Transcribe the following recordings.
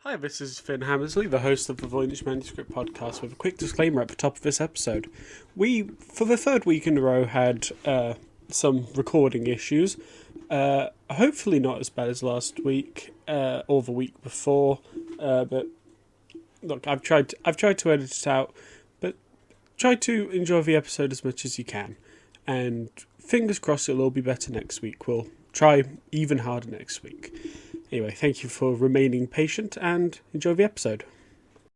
Hi, this is Finn Hammersley, the host of the Voynich Manuscript podcast, with a quick disclaimer at the top of this episode. We, for the third week in a row, had some recording issues. Hopefully not as bad as last week or the week before. But look, I've tried to edit it out, but try to enjoy the episode as much as you can. And fingers crossed it'll all be better next week. We'll try even harder next week. Anyway, thank you for remaining patient and enjoy the episode.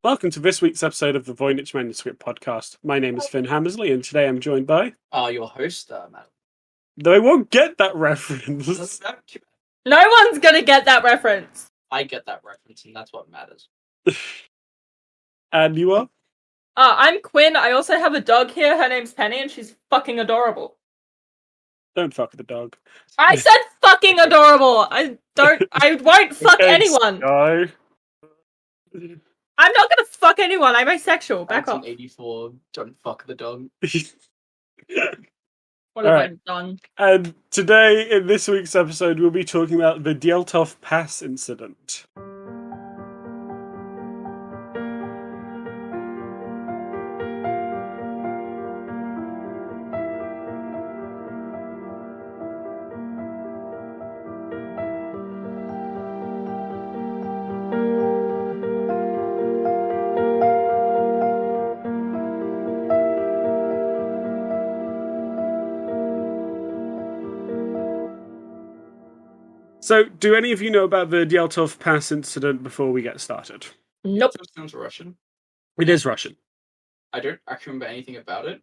Welcome to this week's episode of the Voynich Manuscript podcast. My name is Finn Hammersley, and today I'm joined by... your host, Madeline. Though I won't get that reference. No one's gonna get that reference. I get that reference, and that's what matters. And you are? I'm Quinn. I also have a dog here. Her name's Penny, and she's fucking adorable. Don't fuck the dog. I said fucking adorable. I won't fuck anyone. No. I'm not gonna fuck anyone. I'm asexual. Back off. 1984, don't fuck the dog. What have I done? And today, in this week's episode, we'll be talking about the Dyaltov Pass Incident. So, do any of you know about the Dyaltov Pass Incident before we get started? Nope. It sounds Russian. It is Russian. I don't actually remember anything about it,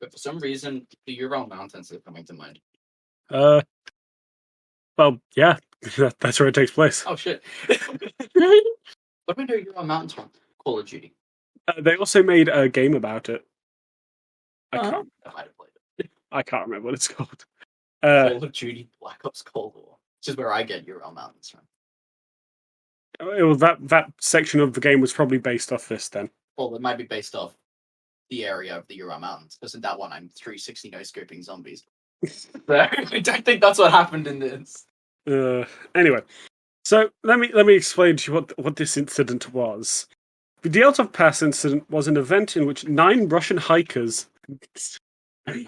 but for some reason, the Ural Mountains are coming to mind. Well, yeah, that's where it takes place. Oh shit. What do I know Ural Mountains from? Call of Duty. They also made a game about it. I I might have played it. can't remember what it's called. Call of Duty Black Ops Cold War, which is where I get Ural Mountains from. Well, that section of the game was probably based off this then. Well, it might be based off the area of the Ural Mountains, because in that one I'm 360 no-scoping zombies. I don't think that's what happened in this. Anyway, so let me explain to you what this incident was. The Dyaltov Pass Incident was an event in which 9 Russian hikers died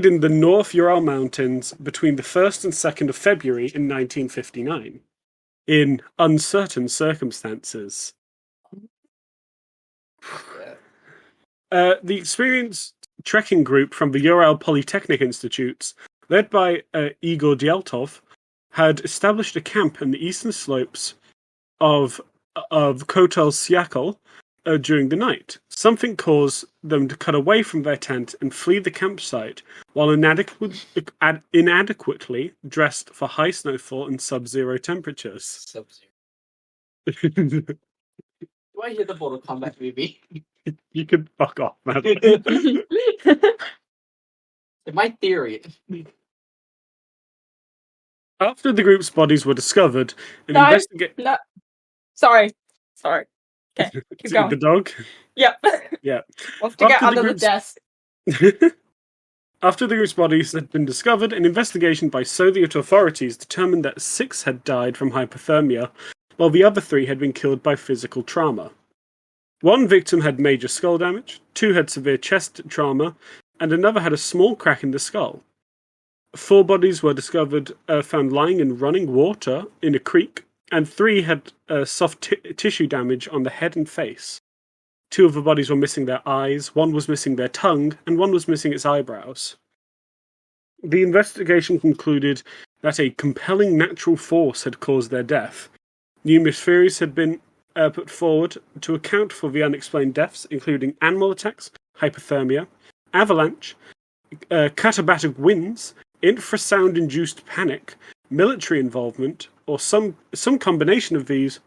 in the North Ural Mountains between the 1st and 2nd of February in 1959 in uncertain circumstances. The experienced trekking group from the Ural Polytechnic Institutes, led by Igor Dyaltov, had established a camp in the eastern slopes of Kotel Syakhl during the night. Something caused them to cut away from their tent and flee the campsite while inadequately dressed for high snowfall and sub-zero temperatures. Sub-Zero. Do I hear the Mortal Kombat movie? You can fuck off, man. In my theory. After the group's bodies were discovered, No. Sorry. Okay, keep going. The dog? Yep. Yeah. We'll have to get After the under the group's- desk. After the group's bodies had been discovered, an investigation by Soviet authorities determined that 6 had died from hypothermia, while the other 3 had been killed by physical trauma. 1 victim had major skull damage, 2 had severe chest trauma, and another had a small crack in the skull. 4 bodies were discovered found lying in running water in a creek, and 3 had soft tissue damage on the head and face. 2 of the bodies were missing their eyes, 1 was missing their tongue, and 1 was missing its eyebrows. The investigation concluded that a compelling natural force had caused their death. Numerous theories had been put forward to account for the unexplained deaths, including animal attacks, hypothermia, avalanche, katabatic winds, infrasound-induced panic, military involvement, or some combination of these,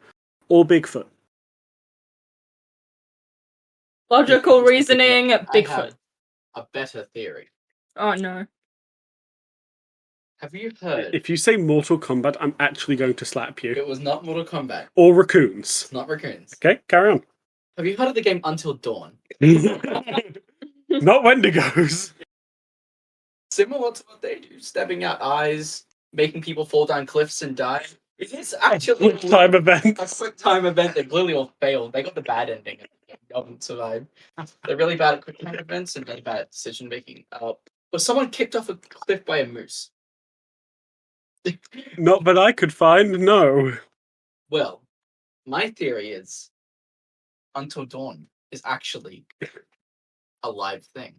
or Bigfoot. Logical reasoning, I Bigfoot. have a better theory. Oh no. Have you heard? If you say Mortal Kombat, I'm actually going to slap you. It was not Mortal Kombat. Or raccoons. It's not raccoons. Okay, carry on. Have you heard of the game Until Dawn? Not Wendigos. Similar to what they do, stabbing out eyes, making people fall down cliffs and die. It is actually Quick time event. a quick time event that literally all failed. They got the bad ending and no one survived. They're really bad at quick time events and really bad at decision making. But someone kicked off a cliff by a moose. Not that I could find, no. Well, my theory is Until Dawn is actually a live thing.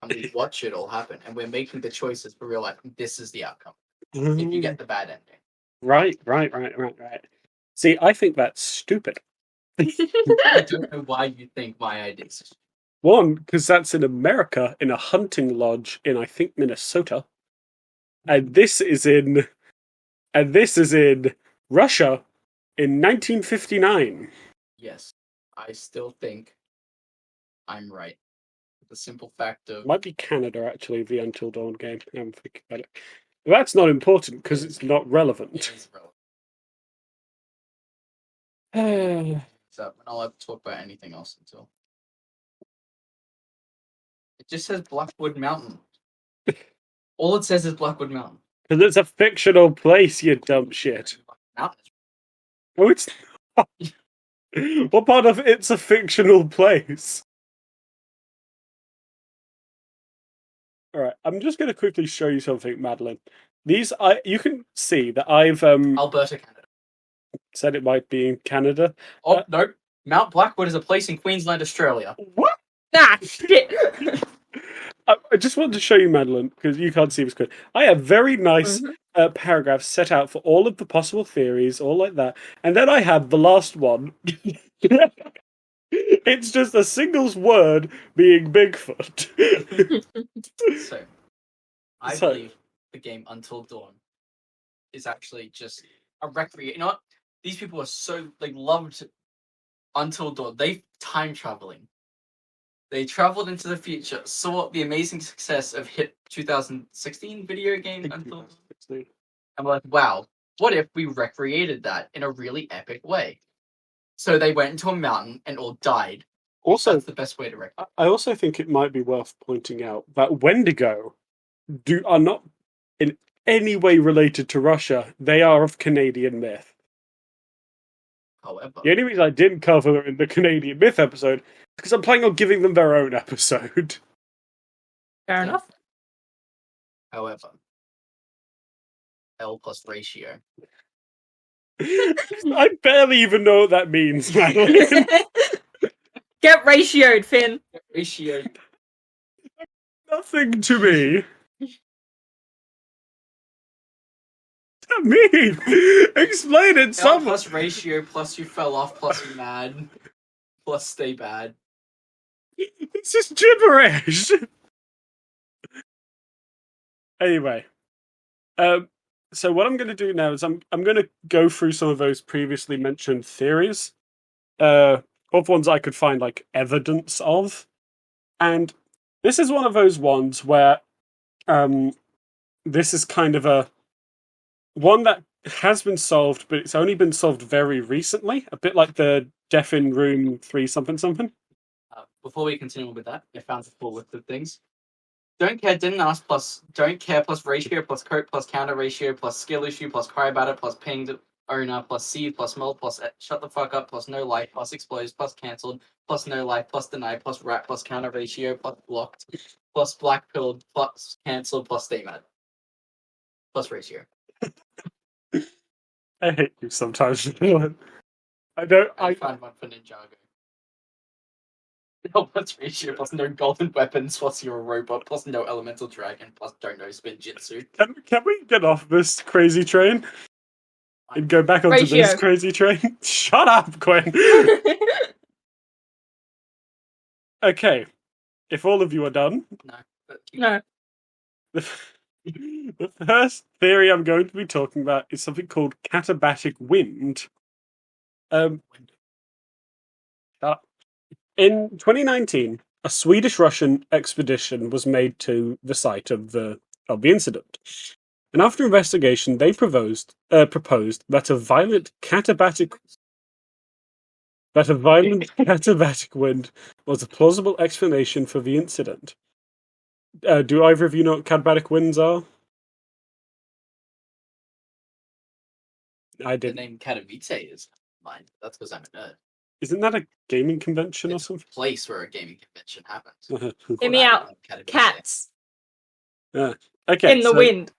And we watch it all happen, and we're making the choices for real life. This is the outcome if you get the bad ending. Right. See, I think that's stupid. I don't know why you think my idea is stupid. One, because that's in America, in a hunting lodge in, I think, Minnesota. And this is in Russia in 1959. Yes, I still think I'm right. The simple fact of Might be Canada, actually, the Until Dawn game. I'm thinking about it. But that's not important because it's not relevant. it is relevant. So we're not allowed to talk about anything else until it just says Blackwood Mountain. All it says is Blackwood Mountain. Because it's a fictional place, you dumb shit. Mountain. Oh, it's not. What part of it's a fictional place? Alright, I'm just going to quickly show you something, Madeline. You can see that I've Alberta, Canada. said it might be in Canada. Oh, no. Mount Blackwood is a place in Queensland, Australia. What? Nah, shit. I just wanted to show you, Madeline, because you can't see this good. I have very nice paragraphs set out for all of the possible theories, all like that. And then I have the last one. It's just a single word being Bigfoot. So, I believe the game Until Dawn is actually just a recreation. You know what? These people are so, loved Until Dawn. They time traveling. They traveled into the future, saw the amazing success of hit 2016 video game Until Dawn, and were like, wow, what if we recreated that in a really epic way? So they went into a mountain and all died. Also, that's the best way to recreate. I also think it might be worth pointing out that Wendigo are not in any way related to Russia. They are of Canadian myth. However, the only reason I didn't cover them in the Canadian myth episode is because I'm planning on giving them their own episode. Fair enough. However, L plus ratio. I barely even know what that means, Madeline. Get ratioed, Finn. Ratio. Nothing to me. What does that mean? Explain it, L someone. plus ratio plus you fell off plus you mad plus stay bad. It's just gibberish. Anyway, so what I'm going to do now is I'm going to go through some of those previously mentioned theories, of ones I could find evidence of, and this is one of those ones where this is kind of a one that has been solved, but it's only been solved very recently, a bit like the Death in Room 3 something something. Before we continue with that, I found the full list of things. Don't care, didn't ask, plus don't care, plus ratio, plus coat, plus counter ratio, plus skill issue, plus cry about it, plus pinged owner, plus seed, plus mold, plus shut the fuck up, plus no life, plus exposed, plus cancelled, plus no life, plus deny, plus rat, plus counter ratio, plus blocked, plus black pilled, plus cancelled, plus stay mad. Plus ratio. I hate you sometimes. I found one for Ninjago. No plus ratio, plus no golden weapons, plus you're a robot, plus no elemental dragon, plus don't know spin jutsu. Can we get off this crazy train? And go back onto this crazy train? Shut up, Quinn! Okay. If all of you are done. No. The first theory I'm going to be talking about is something called katabatic wind. In 2019, a Swedish-Russian expedition was made to the site of the incident. And after investigation, they proposed that a violent katabatic wind was a plausible explanation for the incident. Do either of you know what katabatic winds are? I The did. name Katowice is mine. That's because I'm a nerd. Isn't that a gaming convention It's or something? a place where a gaming convention happens. Hear me out. Katowice. Cats Okay. in the wind.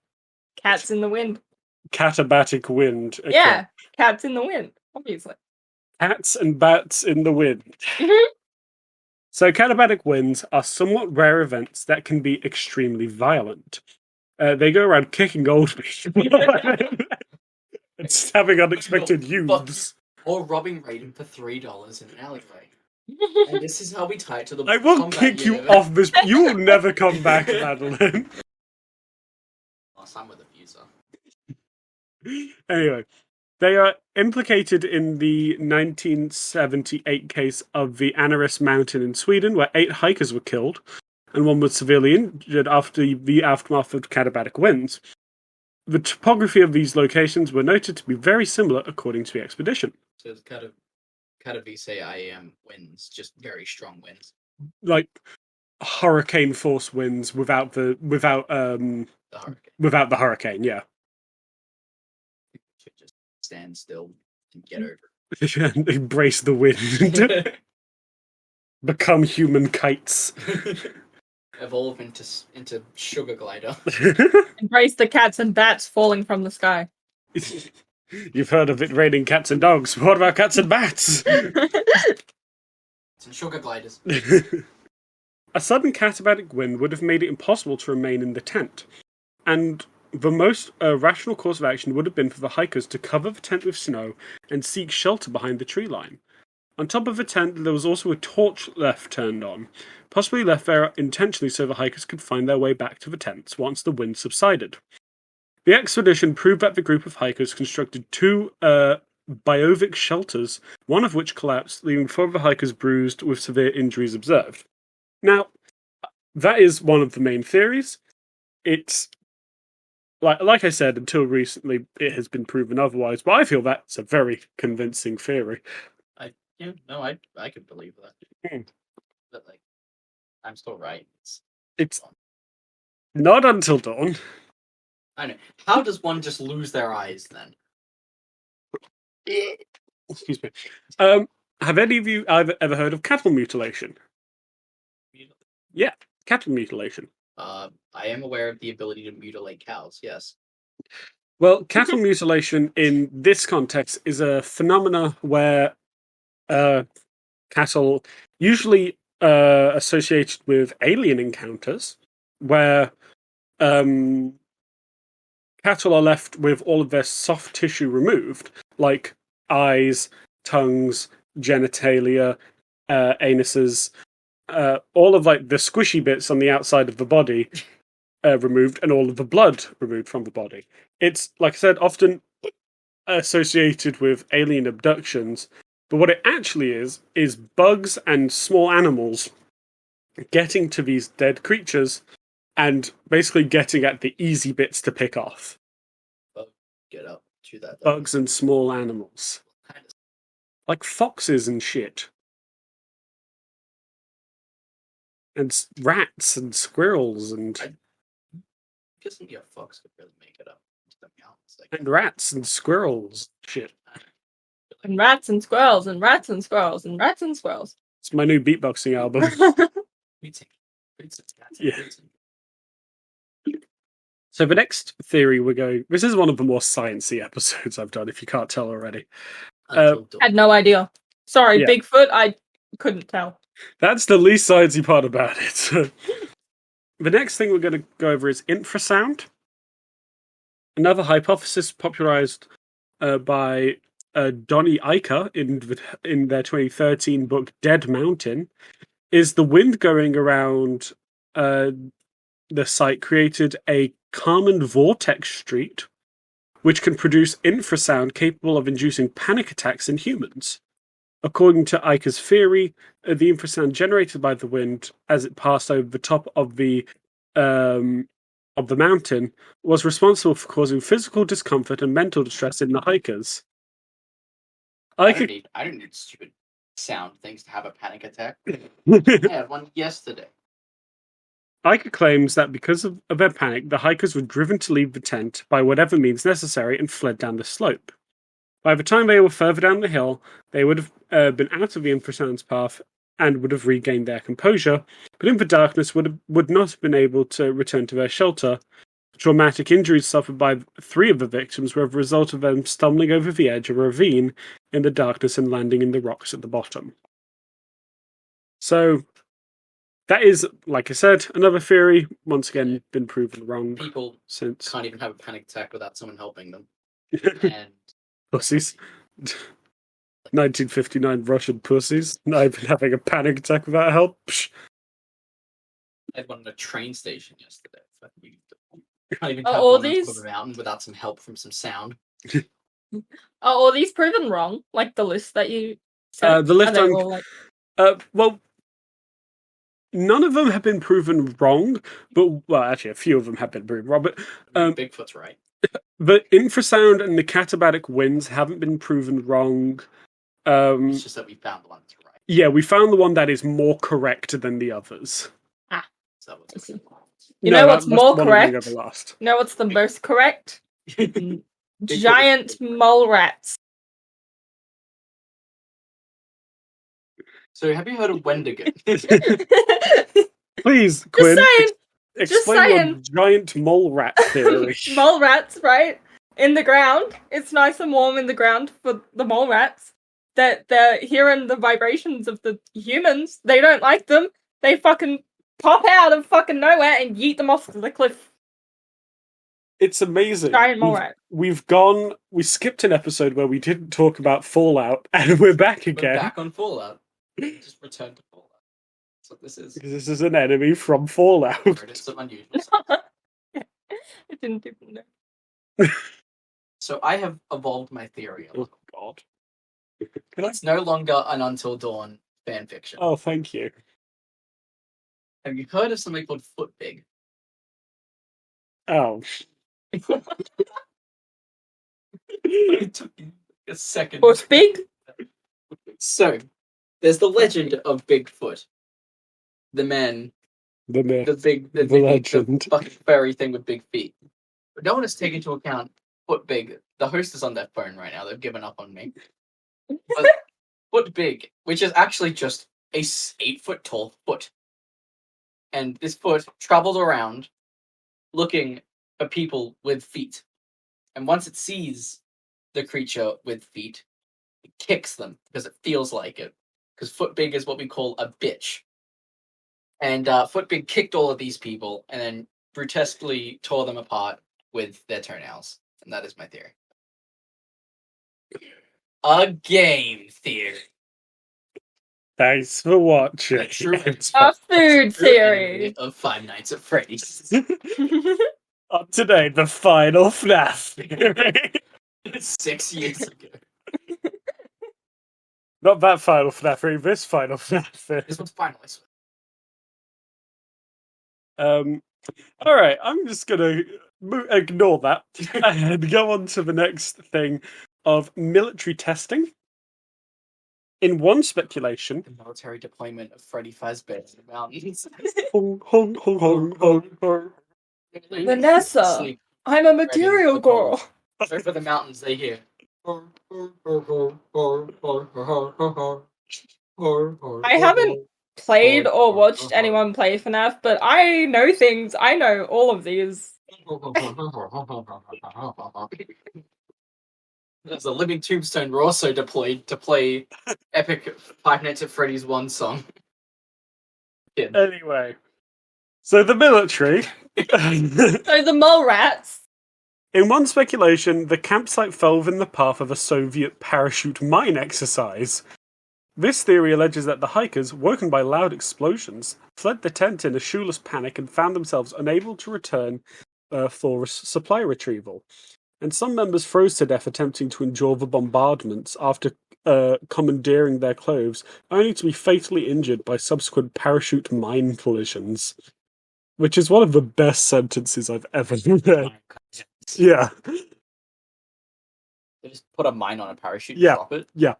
Cats in the wind. Catabatic wind. Okay. Yeah, cats in the wind, obviously. Cats and bats in the wind. Mhm. So, catabatic winds are somewhat rare events that can be extremely violent. They go around kicking old people and stabbing unexpected youths. Or robbing Raiden for $3 in an alleyway. And this is how we tie it to the I will combat kick you universe. off this. You will never come back, Madeline. Last time with a fuser. Anyway, they are implicated in the 1978 case of the Anaris Mountain in Sweden, where 8 hikers were killed, and 1 was severely injured after the aftermath of catabatic winds. The topography of these locations were noted to be very similar, according to the expedition. So it's Katowice IAM winds, just very strong winds. Like hurricane force winds without the hurricane. hurricane, yeah. Should just stand still and get over And embrace the wind. it. Become human kites. Evolve into sugar glider. Embrace the cats and bats falling from the sky. You've heard of it raining cats and dogs. What about cats and bats? Some sugar gliders. A sudden catabatic wind would have made it impossible to remain in the tent, and the most rational course of action would have been for the hikers to cover the tent with snow and seek shelter behind the tree line. On top of the tent, there was also a torch left turned on, possibly left there intentionally so the hikers could find their way back to the tents once the wind subsided. The expedition proved that the group of hikers constructed 2 biovic shelters, one of which collapsed, leaving 4 of the hikers bruised with severe injuries observed. Now, that is one of the main theories. It's like I said, until recently, it has been proven otherwise, but I feel that's a very convincing theory. I could believe that. But like, I'm still right. It's not until dawn. I know. How does one just lose their eyes then? Excuse me. Have any of you ever heard of cattle mutilation? Yeah, cattle mutilation. I am aware of the ability to mutilate cows. Yes. Well, cattle mutilation in this context is a phenomena where cattle, usually associated with alien encounters, where cattle are left with all of their soft tissue removed, like eyes, tongues, genitalia, anuses, all of like the squishy bits on the outside of the body removed, and all of the blood removed from the body. It's, like I said, often associated with alien abductions, but what it actually is bugs and small animals getting to these dead creatures and basically getting at the easy bits to pick off. Get up to that. Bugs and small animals. Like foxes and shit. And rats and squirrels and... I guess a fox could really make it up. And rats and squirrels. Shit. And rats and squirrels and rats and squirrels and rats and squirrels. It's my new beatboxing album. Yeah. So the next theory we're going... This is one of the more sciencey episodes I've done, if you can't tell already. Had no idea. Sorry, Yeah. Bigfoot, I couldn't tell. That's the least sciencey part about it. The next thing we're going to go over is infrasound. Another hypothesis popularized by Donnie Eicher in their 2013 book Dead Mountain is the wind going around the site created a Kármán vortex street, which can produce infrasound capable of inducing panic attacks in humans. According to Eicher's theory, the infrasound generated by the wind as it passed over the top of the mountain was responsible for causing physical discomfort and mental distress in the hikers. I don't need stupid sound things to have a panic attack. I had one yesterday. Eicher claims that because of their panic, the hikers were driven to leave the tent by whatever means necessary and fled down the slope. By the time they were further down the hill, they would have been out of the infrasound's path and would have regained their composure, but in the darkness would not have been able to return to their shelter. The traumatic injuries suffered by 3 of the victims were the result of them stumbling over the edge of a ravine in the darkness and landing in the rocks at the bottom. So, that is, like I said, another theory, once again, been proven wrong. People since can't even have a panic attack without someone helping them. And pussies. 1959 Russian pussies. I've been having a panic attack without help. Psh. I had one at a train station yesterday. You can't even Are have all one on these- top of a mountain without some help from some sound. Are all these proven wrong? Like the list that you said? The list Are they I'm- all, like... Well, none of them have been proven wrong, but, well, actually, a few of them have been proven wrong, but Bigfoot's right. the infrasound and the catabatic winds haven't been proven wrong. It's just that we found the one that's right. Yeah, we found the one that is more correct than the others. So that was it. You know what's that's more one correct? of the last. You know what's the most correct? Giant mole rats. So have you heard of Wendigo? Please, Quinn, saying, explain saying. your giant mole rat theory. Mole rats, right? In the ground. It's nice and warm in the ground for the mole rats. That they're hearing the vibrations of the humans. They don't like them. They fucking pop out of fucking nowhere and yeet them off the cliff. It's amazing. Giant mole rat. We skipped an episode where we didn't talk about Fallout, and we're back We're again. back on Fallout. Just return to Fallout. That's what this is. Because this is an enemy from Fallout. It's some unusual. I didn't even know. So I have evolved my theory. Oh, God. Can I? It's no longer an Until Dawn fanfiction. Oh, thank you. Have you heard of something called Footbig? Oh. It took me a second. Horse big? So, there's the legend of Bigfoot. The man, The myth. the legend. fucking furry thing with big feet. But no one has taken into account Footbig. The host is on their phone right now. They've given up on me. But Footbig, which is actually just a 8-foot tall foot. And this foot traveled around looking for people with feet. And once it sees the creature with feet, it kicks them because it feels like it. Because Footbig is what we call a bitch. And Footbig kicked all of these people and then grotesquely tore them apart with their toenails. And that is my theory. A game theory. Thanks for watching. A true A food theory. of Five Nights at Freddy's. Up today, the final FNAF theory. 6 years ago. Not that final FNAF theory, this final FNAF theory. This one's finally. Alright, I'm just gonna ignore that and go on to the next thing of military testing. In one speculation... The military deployment of Freddy Fazbear in the mountains. Hong, hong, hong, hong, hong, hong. Vanessa, Sleep I'm a material the girl. over the mountains they hear. I haven't played or watched anyone play FNAF, but I know things. I know all of these. There's a living tombstone were also deployed to play epic Five Nights at Freddy's 1 song. Yeah. Anyway, so the military... So the mole rats. In one speculation, the campsite fell within the path of a Soviet parachute mine exercise. This theory alleges that the hikers, woken by loud explosions, fled the tent in a shoeless panic and found themselves unable to return for supply retrieval. And some members froze to death attempting to endure the bombardments after commandeering their clothes, only to be fatally injured by subsequent parachute mine collisions. Which is one of the best sentences I've ever read. Yeah. They just put a mine on a parachute and Yeah. drop it? Yeah.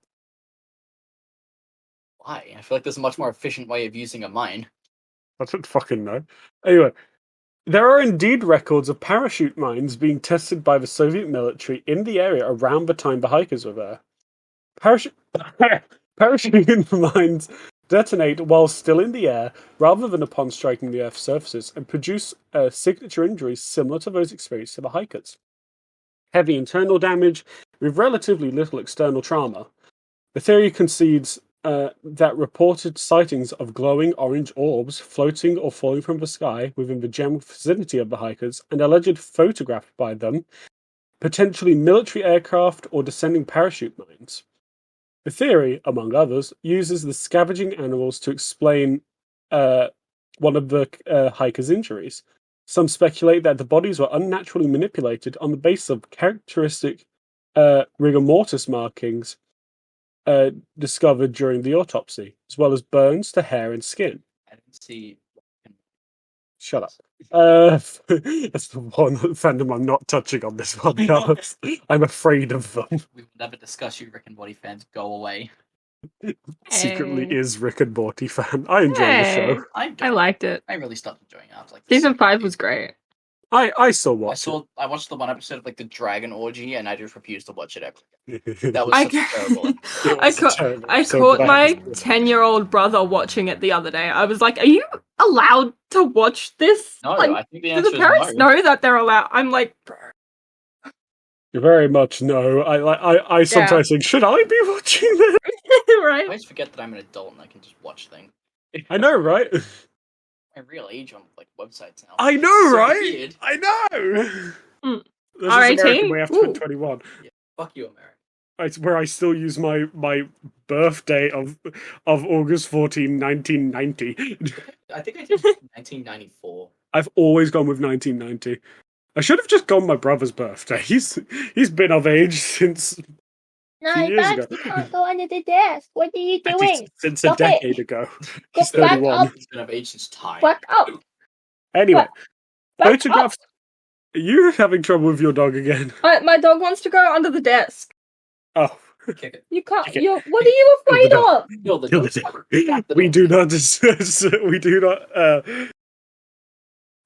Why? I feel like there's a much more efficient way of using a mine. I don't fucking know. Anyway, There are indeed records of parachute mines being tested by the Soviet military in the area around the time the hikers were there. Parachute mines detonate while still in the air rather than upon striking the Earth's surfaces and produce signature injuries similar to those experienced by the hikers. Heavy internal damage with relatively little external trauma. The theory concedes that reported sightings of glowing orange orbs floating or falling from the sky within the general vicinity of the hikers and alleged photographed by them, potentially military aircraft or descending parachute mines. The theory, among others, uses the scavenging animals to explain one of the hikers' injuries. Some speculate that the bodies were unnaturally manipulated on the basis of characteristic rigor mortis markings discovered during the autopsy, as well as burns to hair and skin. I didn't see. Shut up. That's the one fandom I'm not touching on this podcast. I'm afraid of them. We will never discuss you Rick and Morty fans. Go away. Secretly is Rick and Morty fan. I enjoy the show. I liked it. I really stopped enjoying it. I was like, Season 5 was great. I still watch it. I watched the one episode of like the Dragon Orgy, and I just refused to watch it ever. That That was terrible. I caught my 10-year-old brother watching it the other day. I was like, "Are you allowed to watch this?" No, like, I think the do answer the is parents no. know that they're allowed? I'm like, Very much no. I sometimes think, should I be watching this? I right? always forget that I'm an adult and I can just watch things. I know, right? My real age on like websites now. I know, So right? weird. I know. Mm. This is R18? American. We have to Ooh. put 21. Fuck you, America. It's where I still use my birthday of August 14, 1990. I think I did 1994. I've always gone with 1990. I should have just gone my brother's birthday. He's been of age since No, years Babs, ago. you can't go under the desk. What are you doing? Since a Stop it. decade ago. Go He's back 31. up. He's been of age since time. Back up. Anyway, Back photographs. Are you having trouble with your dog again? My dog wants to go under the desk. Oh. Kick it. You can't. Okay. What are you afraid of? Kill the Kill dog. the dog. Slap the We dog. do not discuss. We do not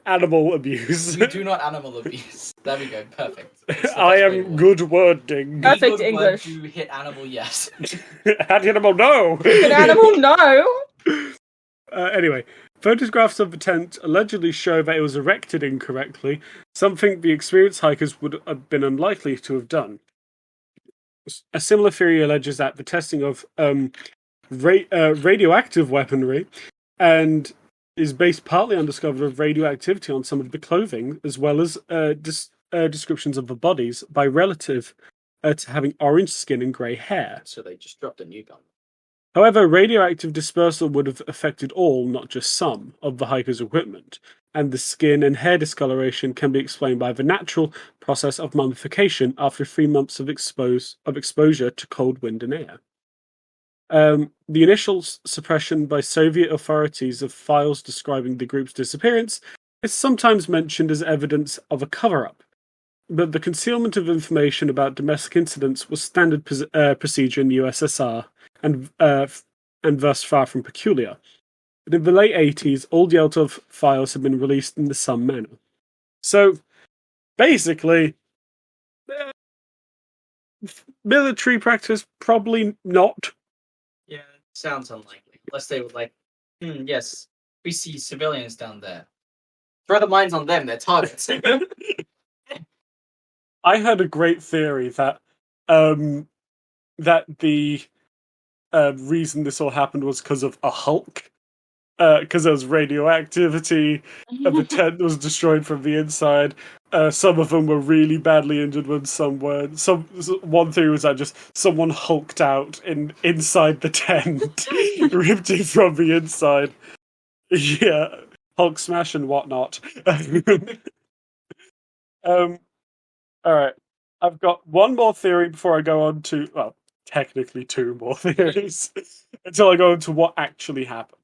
animal abuse. We do not animal abuse. There we go. Perfect. That's the I best way to am word good wording. it. Perfect Good word English. To hit animal, yes. Animal, no. An animal, no. Anyway, photographs of the tent allegedly show that it was erected incorrectly, something the experienced hikers would have been unlikely to have done. A similar theory alleges that the testing of radioactive weaponry and is based partly on discovery of radioactivity on some of the clothing, as well as descriptions of the bodies by relative to having orange skin and grey hair. So they just dropped a new gun. However, radioactive dispersal would have affected all, not just some, of the hikers' equipment, and the skin and hair discoloration can be explained by the natural process of mummification after 3 months of exposure to cold wind and air. The initial suppression by Soviet authorities of files describing the group's disappearance is sometimes mentioned as evidence of a cover-up, but the concealment of information about domestic incidents was standard procedure in the USSR, and thus far from peculiar. But in the late 80s, all Dyaltov files have been released in the some manner. So, basically, military practice, probably not. Yeah, sounds unlikely. Unless they were like, yes, we see civilians down there. Throw the mines on them, they're targets. I heard a great theory that the reason this all happened was because of a Hulk. Because there was radioactivity, and the tent was destroyed from the inside. Some of them were really badly injured when some weren't. One theory was that just someone hulked out inside the tent, ripped it from the inside. Yeah, Hulk smash and whatnot. Alright, I've got one more theory before I go on to, well, technically 2 more theories, until I go into what actually happened.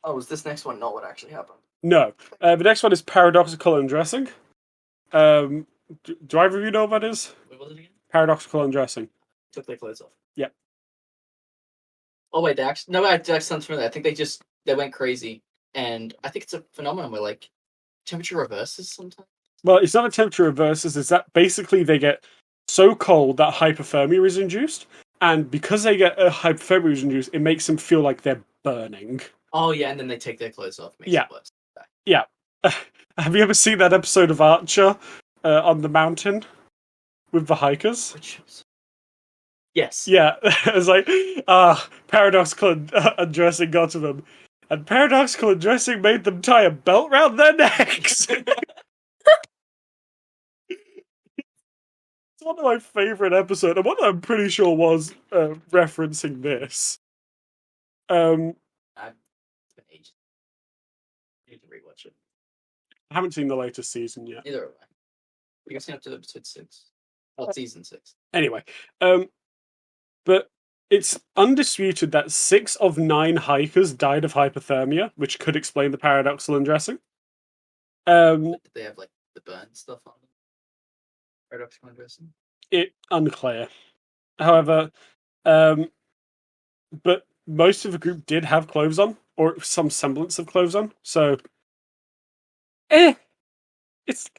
Oh, is this next one not what actually happened? No. The next one is paradoxical undressing. Do either of you know what that is? Wait, what was it again? Paradoxical undressing. Took their clothes off. Yep. Oh wait, that actually sounds familiar. I think they went crazy, and I think it's a phenomenon where like temperature reverses sometimes. Well, it's not a temperature reverses. It's that basically they get so cold that hypothermia is induced, and because they get a hypothermia is induced, it makes them feel like they're burning. Oh yeah, and then they take their clothes off. Makes Yeah. it worse. Yeah. Have you ever seen that episode of Archer on the mountain with the hikers? Which yes. Yeah, it's like, paradoxical undressing got to them. And paradoxical undressing made them tie a belt round their necks. It's one of my favourite episodes, and one that I'm pretty sure was referencing this. It's been ages. I need to rewatch it. I haven't seen the latest season yet. Neither have I. You guys seen up to episode 6? Oh, season 6. Anyway, but it's undisputed that 6 of 9 hikers died of hypothermia, which could explain the paradoxical undressing. Did they have like the burn stuff on them? Paradoxical undressing? It unclear. However, but most of the group did have clothes on, or some semblance of clothes on. So, it's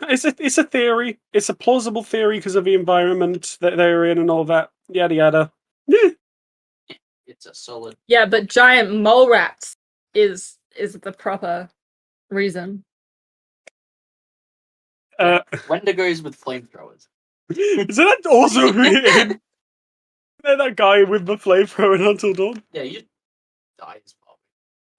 a theory. It's a plausible theory because of the environment that they're in and all that. Yada yada. Yeah. It's a solid. Yeah, but giant mole rats is the proper reason. Wendigos with flamethrowers. Isn't that also in that guy with the flamethrower in Until Dawn? Yeah, you die as well.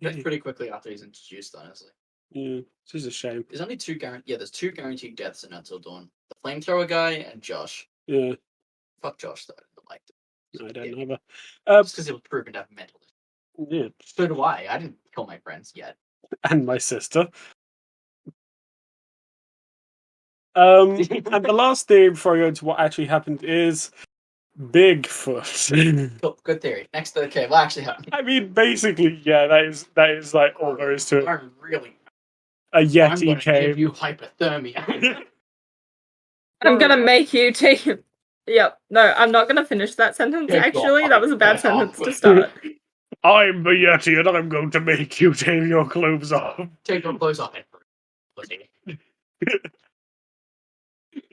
That's pretty quickly after he's introduced, honestly. Yeah, this is a shame. There's only there's 2 guaranteed deaths in Until Dawn. The flamethrower guy and Josh. Yeah, Fuck Josh though, I didn't like him. I don't know. Just because he was proven to have mental issues. Yeah, So do I. I didn't kill my friends yet. and my sister. And the last theory before I go into what actually happened is Bigfoot. Cool, good theory. Next, okay, what actually happened? I mean, basically, yeah, that is like all there is to it. I'm really. A I'm Yeti gonna came. give you hypothermia. I'm gonna make you take. Yep. No, I'm not gonna finish that sentence. Take Actually, your that was a bad hypothermia. sentence to start. I'm the Yeti, and I'm going to make you take your clothes off. Take your clothes off, pussy. It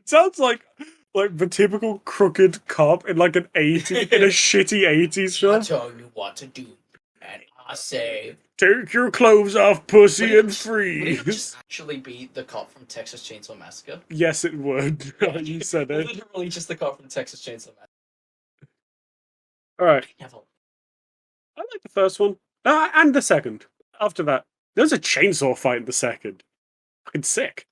sounds like the typical crooked cop in like an 80s in a shitty 80s I film. tell you what to do, and I say. Take your clothes off, pussy, Would it- and Would free. it just actually be the cop from Texas Chainsaw Massacre? Yes, it would. You said it. Literally just the cop from Texas Chainsaw Massacre. Alright, Never. I like the first one. And the second. After that, there's a chainsaw fight in the second. Fucking sick.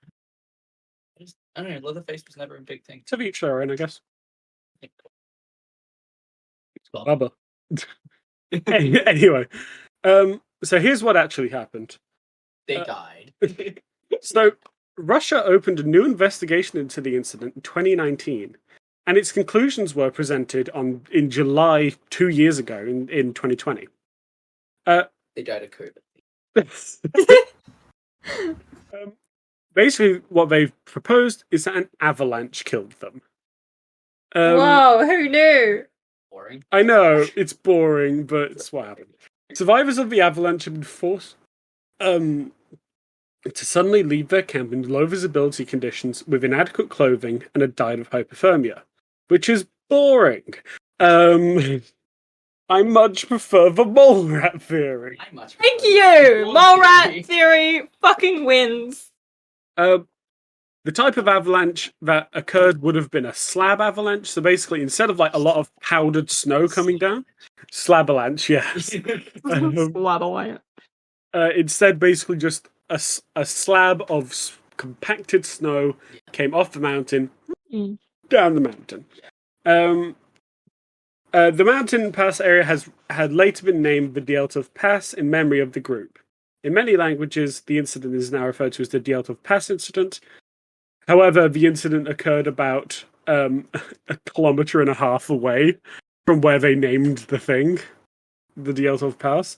I don't know, Leatherface was never a big thing. To each their own, I guess. Bubba. Anyway, so here's what actually happened. They died. So, Russia opened a new investigation into the incident in 2019, and its conclusions were presented in July 2 years ago, in 2020. They died of COVID. Basically, what they've proposed is that an avalanche killed them. Whoa, who knew? Boring. I know, it's boring, but it's what happened. Survivors of the avalanche have been forced to suddenly leave their camp in low visibility conditions with inadequate clothing and had died of hypothermia, which is boring. I much prefer the mole rat theory. I much Thank prefer you! the Mole rat theory. theory fucking wins. The type of avalanche that occurred would have been a slab avalanche. So basically, instead of like a lot of powdered snow coming down, slab avalanche, yes. Instead, basically just a slab of compacted snow came off the mountain, down the mountain. The mountain pass area had later been named the Dyaltov Pass in memory of the group. In many languages, the incident is now referred to as the Dyaltov Pass Incident. However, the incident occurred about a kilometre and a half away from where they named the thing, the Dyaltov Pass.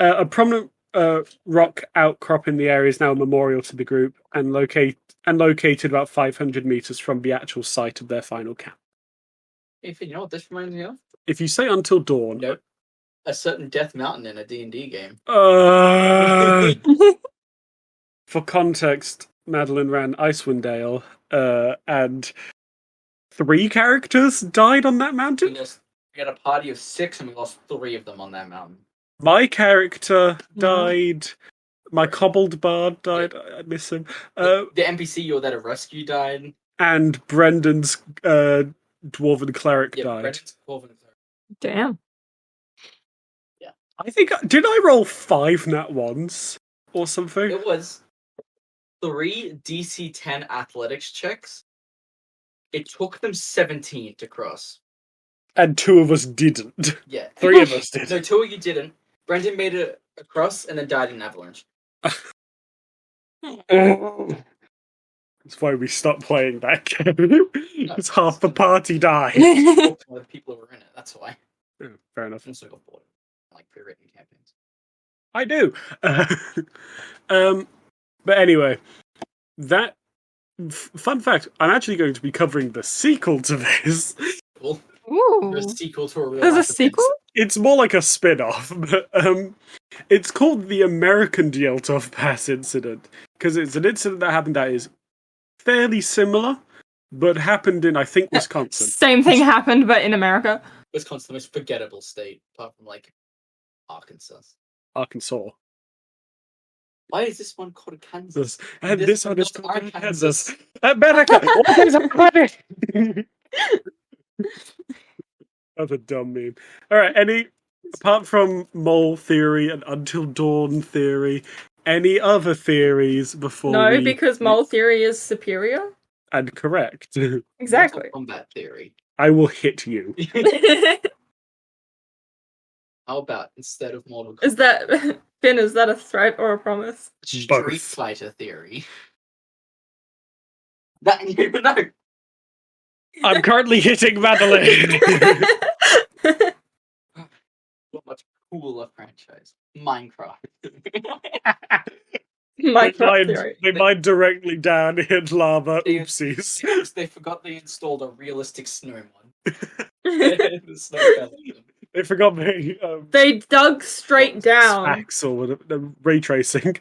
A prominent rock outcrop in the area is now a memorial to the group and located about 500 metres from the actual site of their final camp. If you know what this reminds me of? If you say Until Dawn... Nope. A certain Death Mountain in a D&D game. for context, Madeline ran Icewind Dale, and 3 characters died on that We mountain. had a party of 6 and we lost 3 of them on that mountain. My character Wow. died. My Cobbled Bard died. I miss him. The NPC you're there to rescue died. And Brendan's Dwarven Cleric Yeah, died. Brendan's Dwarven Cleric. Damn. I think... Did I roll 5 nat ones? Or something? It was 3 DC 10 athletics checks. It took them 17 to cross. And 2 of us didn't. Yeah. 3 of us did. No, 2 of you didn't. Brendan made it across and then died in an avalanche. That's why we stopped playing that game. It's half the party died. Talked to the people who were in it, that's why. Yeah, fair enough. I also got bored. Like pre-written campaigns. I do. But anyway, that fun fact. I'm actually going to be covering the sequel to this. Cool. Ooh. There's a sequel to a real There's a life sequel? It's more like a spin-off, but it's called the American Dyaltov Pass Incident because it's an incident that happened that is fairly similar, but happened in I think Wisconsin. Same thing happened, but in America. Wisconsin's the most forgettable state, apart from like Arkansas. Arkansas. Why is this one called Kansas? And This this one is is not called Arkansas. Kansas. America! What is happening? That's a dumb meme. Alright, apart from mole theory and until dawn theory, any other theories before No, because mole theory is superior. And correct. Exactly. Mortal Kombat theory. I will hit you. How about instead of Mortal Kombat? Is that Finn? Is that a threat or a promise? Street Both. Fighter theory? That no. I'm currently hitting Madeline. What much cooler franchise? Minecraft. Minecraft theory. They mine directly down in lava. They- Oopsies. They forgot they installed a realistic snowman. The snow fell on them. They forgot me. They dug straight down. Stacks or whatever, ray tracing.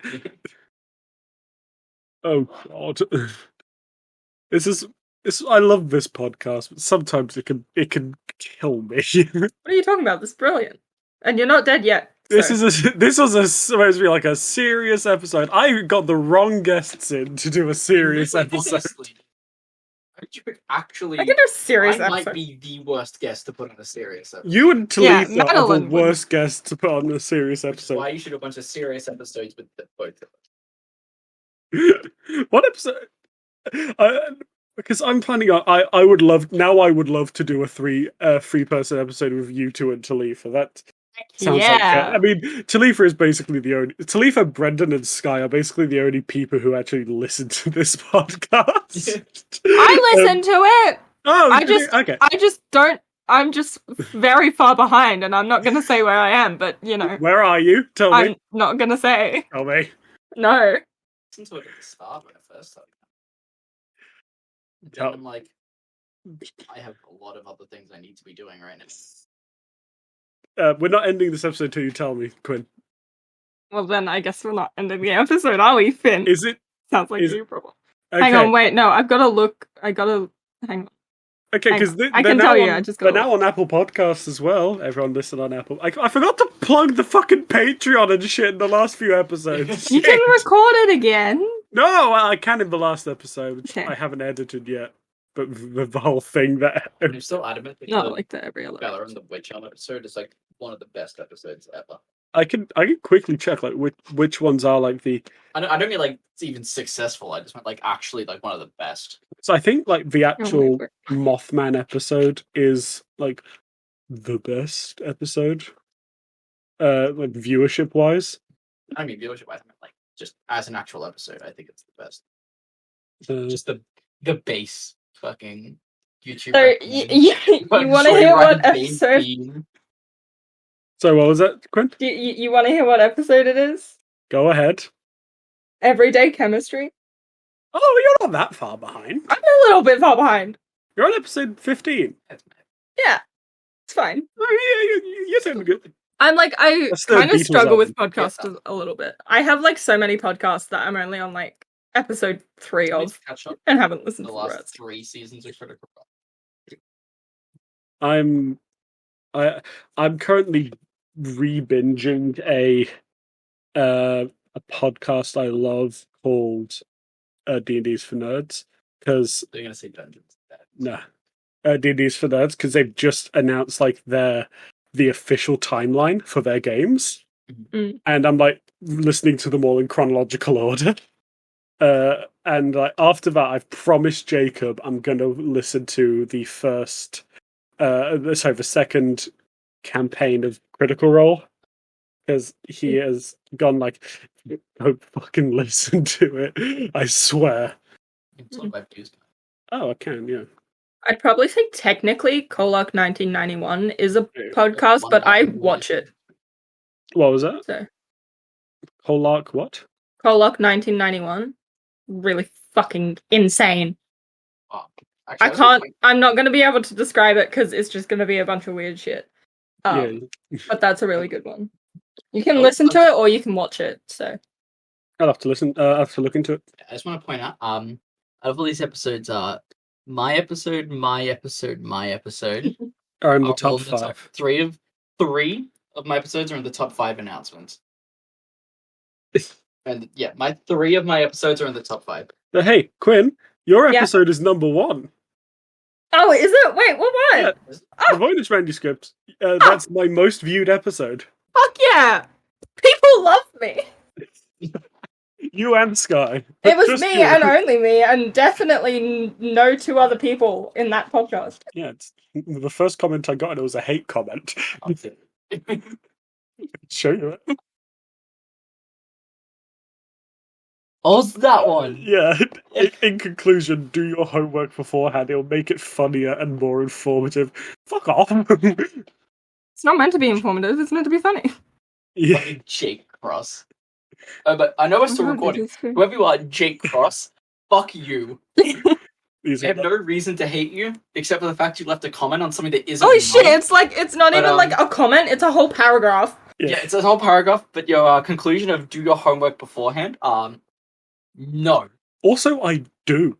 Oh god. I love this podcast, but sometimes it can kill me. What are you talking about? This is brilliant. And you're not dead yet. This so- was supposed to be like a serious episode. I got the wrong guests in to do a serious Like, episode. honestly, actually, I can do a serious I might episode. be the worst guest to put on a serious episode. You and Yeah, Talitha are the Madeline would- worst guests to put on a serious Which is episode. why you should do a bunch of serious episodes with both of us. What episode? Because I'm planning on. I would love to do a three person episode with you two and Talitha. That sounds like Yeah. I mean, Talitha is basically the only. Talitha, Brendan, and Sky are basically the only people who actually listen to this podcast. I listen to it. Oh, I you just- do? Okay. I just don't. I'm just very far behind, and I'm not going to say where I am. But you know, Where are you? Tell me. I'm not going to say. Tell me. No. Listen to it at the start when I first started. And Tell- then I'm like, I have a lot of other things I need to be doing right now. We're not ending this episode till you tell me, Quinn. Well, then I guess we're not ending the episode, are we, Finn? Is it? Sounds like is- a problem. Okay. Hang on, wait. No, I've got to look. Hang on. Okay, Hang because on. they're I can now tell you, on- I just they're gotta now on Apple Podcasts as well. Everyone listen on Apple. I forgot to plug the fucking Patreon and shit in the last few episodes. You can record it again. No, I can in the last episode, which Okay. I haven't edited yet. But the whole thing that I'm still adamant that Not the like that every other. Valor and the Witch Elm episode is like one of the best episodes ever. I can quickly check like which ones are like the. I don't mean like it's even successful. I just meant like actually like one of the best. So I think like the actual wait. Mothman episode is like the best episode, like viewership wise. I mean viewership. I meant like just as an actual episode. I think it's the best. Just the base fucking YouTube. So you want to hear what episode? So what was that, Quinn? You want to hear what episode it is? Go ahead. Everyday chemistry. Oh, you're not that far behind. I'm a little bit far behind. You're on episode 15. Yeah, it's fine. Oh, yeah, you're doing good. I'm like, I That's the kind of Beatles struggle with album. podcasts a little bit. I have like so many podcasts that I'm only on like episode 3 I need of to catch up and haven't listened the to the last rest. 3 seasons of Critical Role. I'm currently re-binging a podcast I love called D&D's for Nerds because They're gonna say Dungeons. no, D&D's for Nerds because they've just announced like the official timeline for their games, and I'm like listening to them all in chronological order. And like after that, I've promised Jacob I'm gonna listen to the second campaign of Critical Role because he has gone like, don't fucking listen to it. I swear. It's on my views. Oh, I can, yeah. I'd probably say technically Kolak 1991 is a podcast, but I watch it. What was that? So Hollark what? Kolak 1991, really fucking insane. Oh, I can't. I'm not going to be able to describe it because it's just going to be a bunch of weird shit. Yeah. But that's a really good one. You can listen to it or you can watch it. So I'll have to listen. I'll have to look into it. I just want to point out, out of all these episodes, my episode, my episode, my episode Are in the are all top in the top 5. three of my episodes are in the top 5 announcements. And yeah, my 3 of my episodes are in the top 5. But hey, Quinn, your Yeah. episode is number 1. oh, is it? Wait, what? Yeah. The Voynich Manuscript. That's my most viewed episode. Fuck yeah! People love me. You and Sky. It was Just me you. and only me, and definitely no 2 other people in that podcast. Yeah, it's, the first comment I got, and it was a hate comment. Show you it. Oh, that one. Yeah. In conclusion, do your homework beforehand. It'll make it funnier and more informative. Fuck off. It's not meant to be informative, it's meant to be funny. Yeah. Fucking Jake Cross. But I know we're still recording. Whoever you are, Jake Cross, fuck you. I have no reason to hate you except for the fact you left a comment on something that isn't. Holy shit! It's not But, even like a comment; it's a whole paragraph. Yeah, it's a whole paragraph. But your conclusion of do your homework beforehand. No. Also, I do.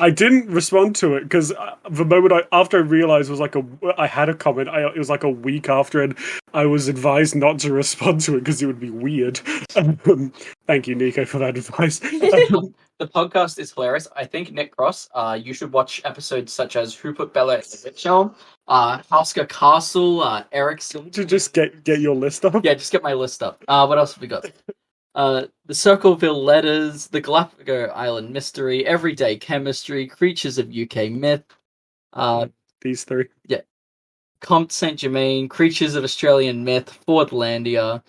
I didn't respond to it because the moment after I realized was like I had a comment. It was like a week after, and I was advised not to respond to it because it would be weird. Thank you, Nico, for that advice. The podcast is hilarious. I think Nick Cross. You should watch episodes such as Who Put Bella in the Witch Elm, Hauska Castle, Erickson. To just get your list up. Yeah, just get my list up. What else have we got? The Circleville Letters, The Galapagos Island Mystery, Everyday Chemistry, Creatures of UK Myth. These 3. Yeah. Comte Saint Germain, Creatures of Australian Myth, Fordlandia.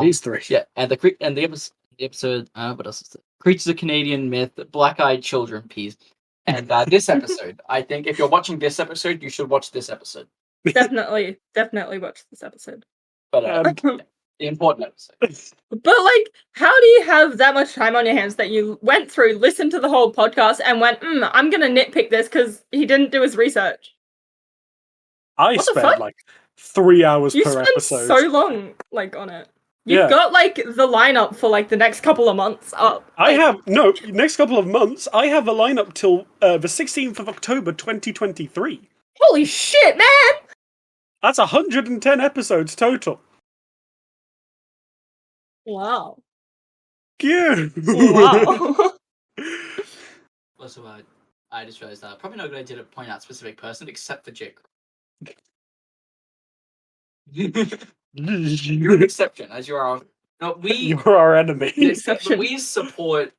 These 3. Yeah, and the episode. What else is it? Creatures of Canadian Myth, Black Eyed Children Peas, and this episode. I think if you're watching this episode, you should watch this episode. Definitely watch this episode. But the important episode. But like, how do you have that much time on your hands that you went through, listened to the whole podcast, and went, I'm gonna nitpick this because he didn't do his research? I spent like 3 hours You per spent episode. so long like on it. You've got like the lineup for like the next couple of months up. Next couple of months. I have a lineup till the 16th of October 2023. Holy shit, man! That's 110 episodes total. Wow. Yeah. Wow. Also, I just realized that probably not a good idea to point out a specific person except for Jake. You're an exception, as you are. No, You're our enemy. Exception. We support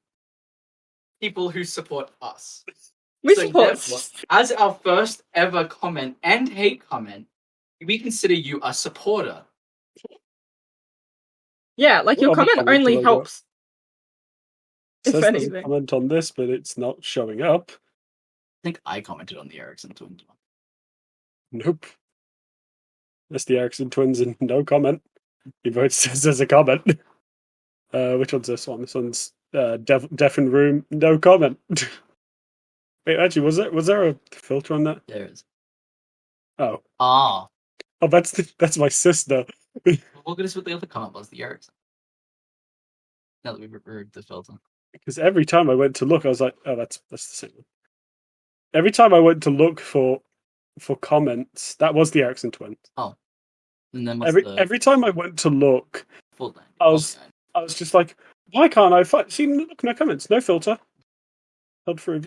people who support us. We So support. therefore, as our first ever comment and hate comment, we consider you a supporter. Yeah, like your Well, I'm comment coming only to helps. It If says there's a anything. comment on this, but it's not showing up. I think I commented on the Erickson twins one. Nope. That's the Erickson twins and no comment. Even though it says there's a comment. Which one's this one? This one's Deaf in Room, no comment. Wait, actually, was there a filter on that? There is. Oh. Ah. Oh, that's my sister. Look at us with the other comment was the Ericsson. Now that we've removed the filter. Because every time I went to look, I was like, oh, that's the same one. Every time I went to look for comments, that was the Ericsson twins. Oh. And then Every time I went to look, full name. I was just like, why can't I see no comments, no filter. Held for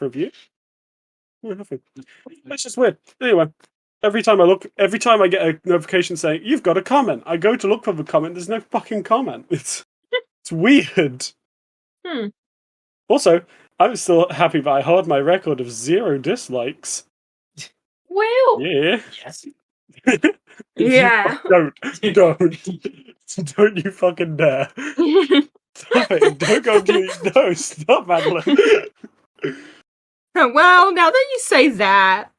review. Oh, nothing. That's just weird. Anyway, every time I get a notification saying you've got a comment, I go to look for the comment. There's no fucking comment. It's weird. Also, I'm still happy that I hold my record of 0 dislikes. Well. Yeah. Yes. Yeah. Don't you fucking dare. Stop it. Don't go to... No, stop, Madeline. Well, now that you say that...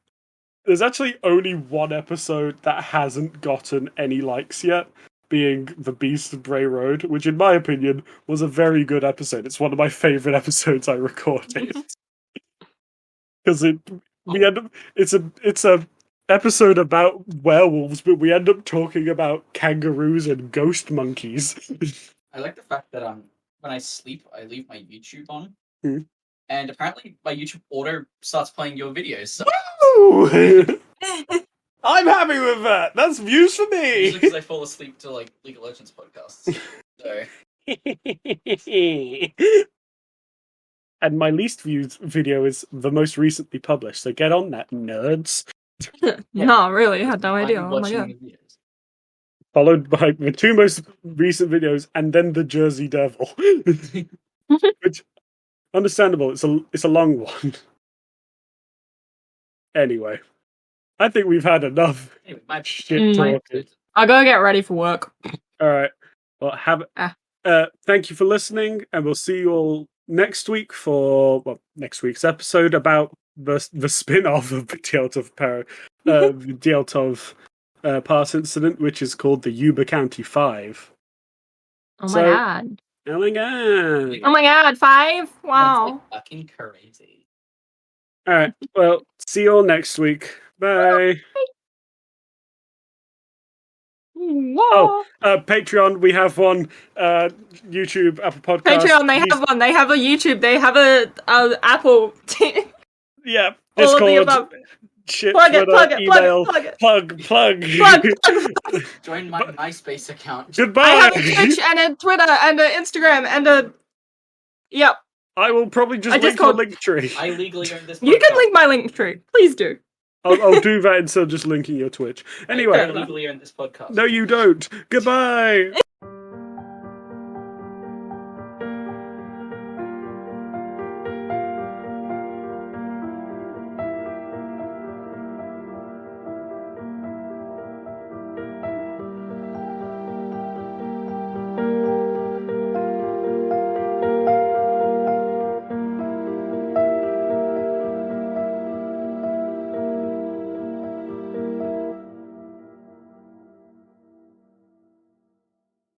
There's actually only one episode that hasn't gotten any likes yet, being The Beast of Bray Road, which in my opinion was a very good episode. It's one of my favourite episodes I recorded. Because it's a episode about werewolves, but we end up talking about kangaroos and ghost monkeys. I like the fact that when I sleep, I leave my YouTube on, and apparently my YouTube auto starts playing your videos. So woo! I'm happy with that. That's views for me. usually because I fall asleep to like League of Legends podcasts. So and my least viewed video is the most recently published. So get on that, nerds. No, really, I had no idea. I'm Oh my watching god. the videos. Followed by the 2 most recent videos, and then the Jersey Devil. Which, understandable, it's a long one. Anyway, I think we've had enough Anyway, my shit talking. I gotta get ready for work. Alright, well, thank you for listening, and we'll see you all next week for next week's episode about the spin-off of the Dyaltov Pass Incident, which is called the Yuba County 5. Oh my god. Oh my god. Oh my god, 5? Wow. That's like fucking crazy. Alright, well, see you all next week. Bye. Whoa. Patreon, we have one. YouTube, Apple Podcasts. Patreon, they have one. They have a YouTube. They have a Apple. Yeah, All of the Discord. above. Shit, Plug it, Twitter, plug it, email, plug it. plug. Join my MySpace account. Goodbye. I have a Twitch and a Twitter and an Instagram and a. Yep. I will probably just link your link tree. I legally own this. You can link my link tree. Please do. I'll do that instead of just linking your Twitch. Anyway. I legally own this podcast. No, you don't. Goodbye.